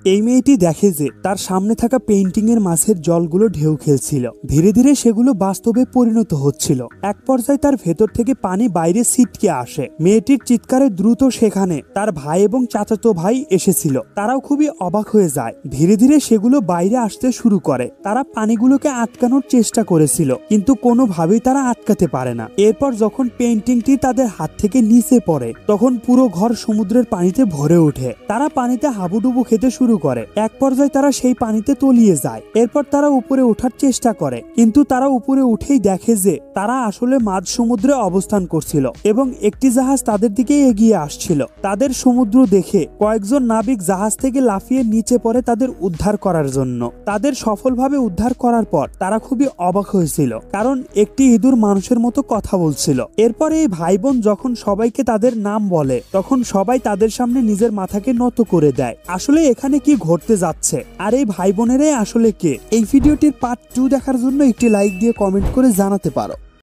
এই মেয়েটি দেখে যে তার সামনে থাকা পেইন্টিং এর মাছের জলগুলো ঢেউ খেলছিল। ধীরে ধীরে সেগুলো বাস্তবে পরিণত হচ্ছিল। এক পর্যায়ে তার ভেতর থেকে পানি বাইরে ছিটকে আসে। মেয়েটির চিৎকারে দ্রুত সেখানে তার ভাই এবং চাচাতো ভাই এসেছিল। তারাও খুবই অবাক হয়ে যায়। ধীরে ধীরে সেগুলো বাইরে আসতে শুরু করে। তারা পানিগুলোকে আটকানোর চেষ্টা করেছিল, কিন্তু কোনোভাবেই তারা আটকাতে পারে না। এরপর যখন পেইন্টিংটি তাদের হাত থেকে নিচে পড়ে, তখন পুরো ঘর সমুদ্রের পানিতে ভরে ওঠে। তারা পানিতে হাবুডুবু খেতে শুরু করে। এক পর্যায়ে তারা সেই পানিতে তলিয়ে যায়। এরপর তারা উপরে ওঠার চেষ্টা করে, কিন্তু তারা উপরে উঠেই দেখে যে তারা আসলে মাঝ সমুদ্রে অবস্থান করছিল এবং একটি জাহাজ তাদের দিকে এগিয়ে আসছিল। তাদের সমুদ্র দেখে কয়েকজন নাবিক জাহাজ থেকে লাফিয়ে নিচে পড়ে তাদের উদ্ধার করার জন্য। তাদের সফলভাবে উদ্ধার করার পর তারা খুবই অবাক হয়েছিল, কারণ একটি ইঁদুর মানুষের মতো কথা বলছিল। এরপর এই ভাই বোন যখন সবাইকে তাদের নাম বলে, তখন সবাই তাদের সামনে নিজের মাথাকে নত করে দেয়। আসলে এখানে কি ঘটতে যাচ্ছে, আর এই ভাই বোনেরাই আসলে কে? এই ভিডিওটির পার্ট 2 দেখার জন্য একটি লাইক দিয়ে কমেন্ট করে জানাতে পারো।